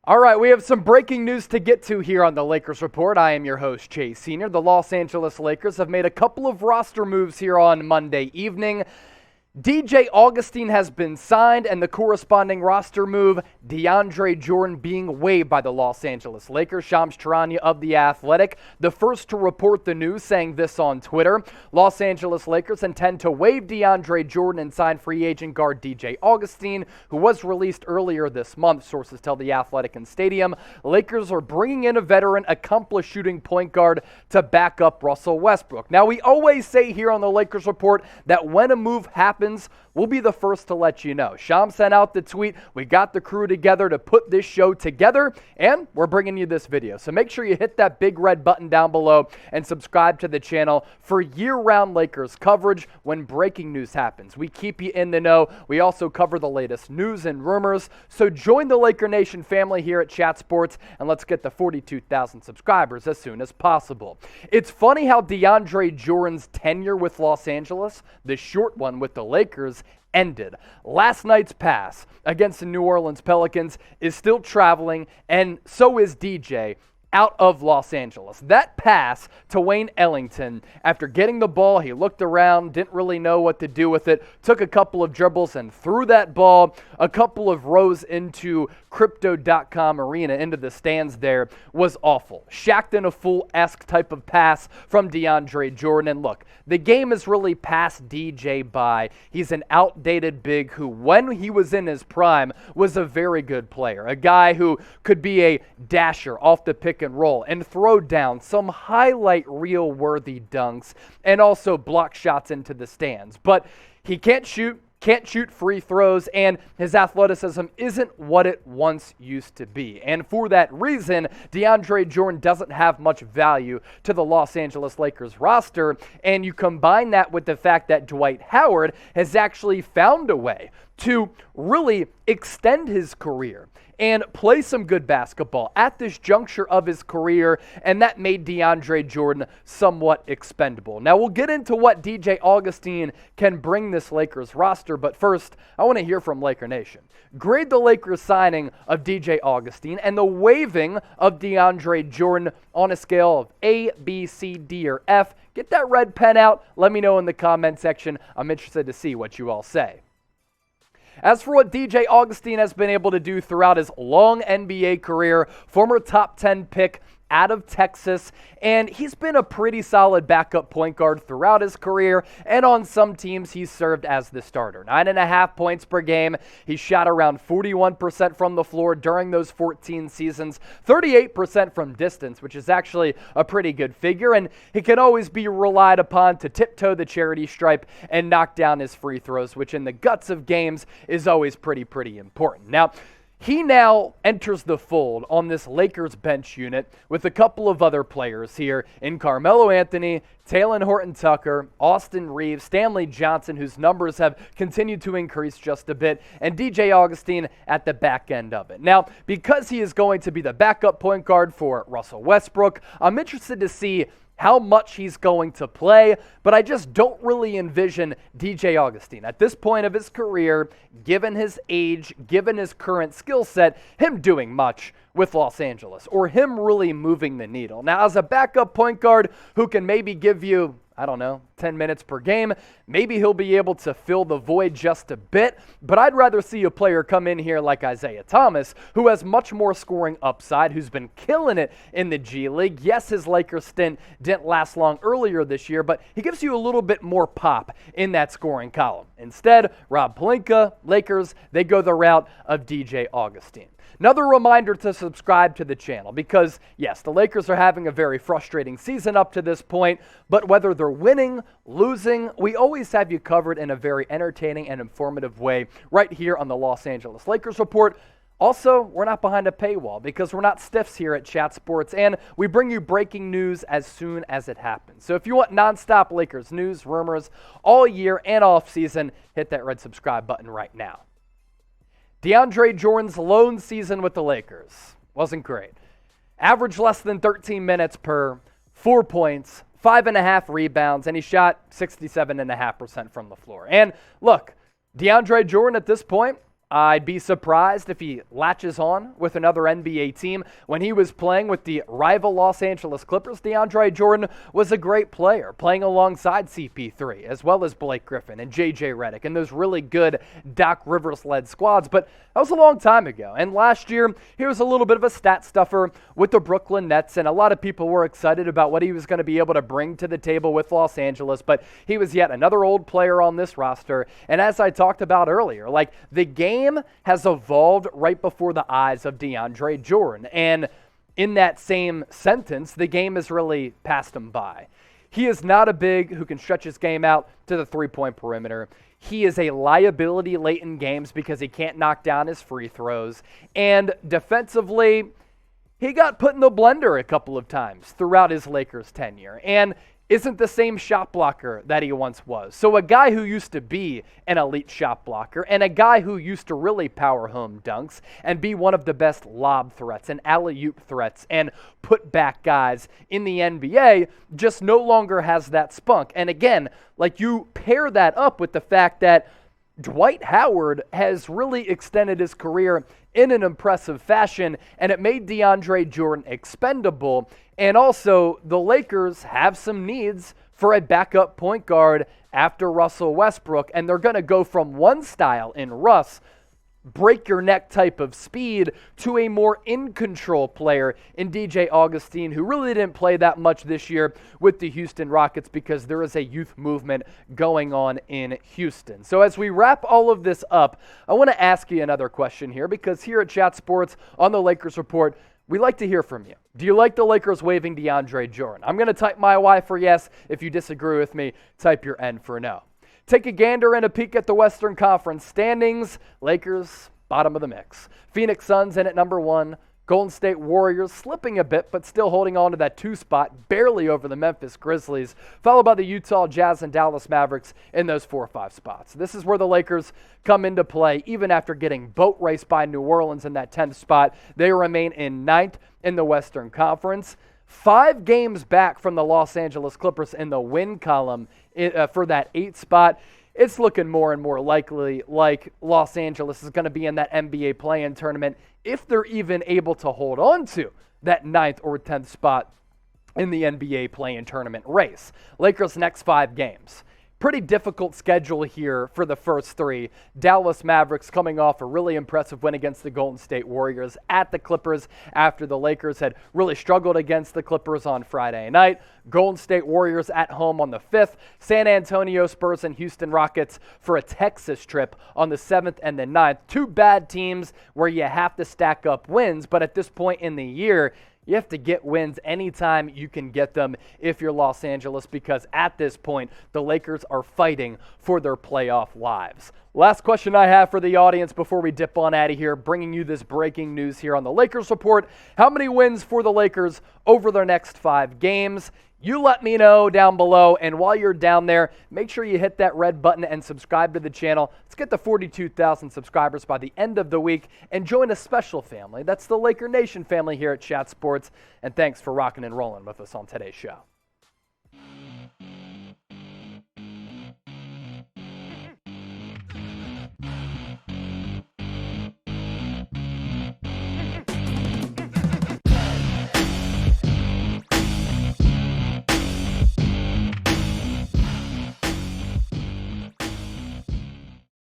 All right, we have some breaking news to get to here on the Lakers Report. I am your host, Chase Sr. The Los Angeles Lakers have made a couple of roster moves here on Monday evening. DJ Augustin has been signed, and the corresponding roster move, DeAndre Jordan being waived by the Los Angeles Lakers. Shams Charania of The Athletic, the first to report the news, saying this on Twitter. Los Angeles Lakers intend to waive DeAndre Jordan and sign free agent guard DJ Augustin, who was released earlier this month, sources tell The Athletic and Stadium. Lakers are bringing in a veteran, accomplished shooting point guard to back up Russell Westbrook. Now, we always say here on the Lakers Report that when a move happens, we'll be the first to let you know. Shams sent out the tweet. We got the crew together to put this show together, and we're bringing you this video. So make sure you hit that big red button down below and subscribe to the channel for year-round Lakers coverage when breaking news happens. We keep you in the know. We also cover the latest news and rumors. So join the Laker Nation family here at Chat Sports, and let's get to 42,000 subscribers as soon as possible. It's funny how DeAndre Jordan's tenure with Los Angeles, the short one with the Lakers, ended. Last night's pass against the New Orleans Pelicans is still traveling, and so is DJ out of Los Angeles. That pass to Wayne Ellington, after getting the ball, he looked around, didn't really know what to do with it, took a couple of dribbles and threw that ball a couple of rows into Crypto.com arena, into the stands there, was awful. Shaqtin' a Fool-esque type of pass from DeAndre Jordan. And look, the game has really passed DJ by. He's an outdated big who, when he was in his prime, was a very good player. A guy who could be a dasher off the pick and roll and throw down some highlight reel worthy dunks and also block shots into the stands. But he can't shoot free throws, and his athleticism isn't what it once used to be. And for that reason, DeAndre Jordan doesn't have much value to the Los Angeles Lakers roster, and you combine that with the fact that Dwight Howard has actually found a way to really extend his career and play some good basketball at this juncture of his career, and that made DeAndre Jordan somewhat expendable. Now, we'll get into what DJ Augustin can bring this Lakers roster, but first, I want to hear from Laker Nation. Grade the Lakers signing of DJ Augustin and the waiving of DeAndre Jordan on a scale of A, B, C, D, or F. Get that red pen out. Let me know in the comment section. I'm interested to see what you all say. As for what DJ Augustin has been able to do throughout his long NBA career, former top 10 pick out of Texas, and he's been a pretty solid backup point guard throughout his career, and on some teams he's served as the starter. 9.5 points per game. He shot around 41% from the floor during those 14 seasons, 38% from distance, which is actually a pretty good figure, and he can always be relied upon to tiptoe the charity stripe and knock down his free throws, which in the guts of games is always pretty important. Now, he now enters the fold on this Lakers bench unit with a couple of other players here in Carmelo Anthony, Talen Horton-Tucker, Austin Reeves, Stanley Johnson, whose numbers have continued to increase just a bit, and DJ Augustin at the back end of it. Now, because he is going to be the backup point guard for Russell Westbrook, I'm interested to see how much he's going to play, but I just don't really envision DJ Augustin at this point of his career, given his age, given his current skill set, him doing much with Los Angeles or him really moving the needle. Now, as a backup point guard who can maybe give you, 10 minutes per game, maybe he'll be able to fill the void just a bit, but I'd rather see a player come in here like Isaiah Thomas, who has much more scoring upside, who's been killing it in the G League. Yes, his Lakers stint didn't last long earlier this year, but he gives you a little bit more pop in that scoring column. Instead, Rob Pelinka, Lakers, they go the route of DJ Augustin. Another reminder to subscribe to the channel because, yes, the Lakers are having a very frustrating season up to this point, but whether they're winning, losing, we always have you covered in a very entertaining and informative way right here on the Los Angeles Lakers Report. Also, we're not behind a paywall because we're not stiffs here at Chat Sports, and we bring you breaking news as soon as it happens. So if you want nonstop Lakers news, rumors, all year and off season, hit that red subscribe button right now. DeAndre Jordan's lone season with the Lakers wasn't great. Averaged less than 13 minutes per 4 points, 5.5 rebounds, and he shot 67.5% from the floor. And look, DeAndre Jordan at this point, I'd be surprised if he latches on with another NBA team. When he was playing with the rival Los Angeles Clippers, DeAndre Jordan was a great player, playing alongside CP3, as well as Blake Griffin and JJ Redick, and those really good Doc Rivers-led squads. But that was a long time ago. And last year, he was a little bit of a stat stuffer with the Brooklyn Nets, and a lot of people were excited about what he was going to be able to bring to the table with Los Angeles. But he was yet another old player on this roster. And as I talked about earlier, like, the game has evolved right before the eyes of DeAndre Jordan. And in that same sentence, the game has really passed him by. He is not a big who can stretch his game out to the three-point perimeter. He is a liability late in games because he can't knock down his free throws. And defensively, he got put in the blender a couple of times throughout his Lakers tenure and isn't the same shot blocker that he once was. So a guy who used to be an elite shot blocker and a guy who used to really power home dunks and be one of the best lob threats and alley-oop threats and put back guys in the NBA just no longer has that spunk. And again, like, you pair that up with the fact that Dwight Howard has really extended his career in an impressive fashion, and it made DeAndre Jordan expendable. And also, the Lakers have some needs for a backup point guard after Russell Westbrook, and they're going to go from one style in Russ, break-your-neck type of speed, to a more in-control player in DJ Augustin, who really didn't play that much this year with the Houston Rockets because there is a youth movement going on in Houston. So as we wrap all of this up, I want to ask you another question here, because here at Chat Sports on the Lakers Report, we like to hear from you. Do you like the Lakers waiving DeAndre Jordan? I'm going to type my Y for yes. If you disagree with me, type your N for no. Take a gander and a peek at the Western Conference standings. Lakers, bottom of the mix. Phoenix Suns in at number 1. Golden State Warriors slipping a bit, but still holding on to that 2 spot, barely over the Memphis Grizzlies, followed by the Utah Jazz and Dallas Mavericks in those 4 or 5 spots. This is where the Lakers come into play, even after getting boat raced by New Orleans in that 10th spot. They remain in 9th in the Western Conference. 5 games back from the Los Angeles Clippers in the win column for that 8th spot. It's looking more and more likely like Los Angeles is going to be in that NBA play-in tournament if they're even able to hold on to that 9th or 10th spot in the NBA play-in tournament race. Lakers' next 5 games. Pretty difficult schedule here for the first 3. Dallas Mavericks coming off a really impressive win against the Golden State Warriors at the Clippers after the Lakers had really struggled against the Clippers on Friday night. Golden State Warriors at home on the 5th. San Antonio Spurs and Houston Rockets for a Texas trip on the 7th and the 9th. 2 bad teams where you have to stack up wins, but at this point in the year, you have to get wins anytime you can get them if you're Los Angeles, because at this point, the Lakers are fighting for their playoff lives. Last question I have for the audience before we dip on out of here, bringing you this breaking news here on the Lakers Report. How many wins for the Lakers over their next 5 games? You let me know down below, and while you're down there, make sure you hit that red button and subscribe to the channel. Let's get to 42,000 subscribers by the end of the week and join a special family. That's the Laker Nation family here at Chat Sports, and thanks for rocking and rolling with us on today's show.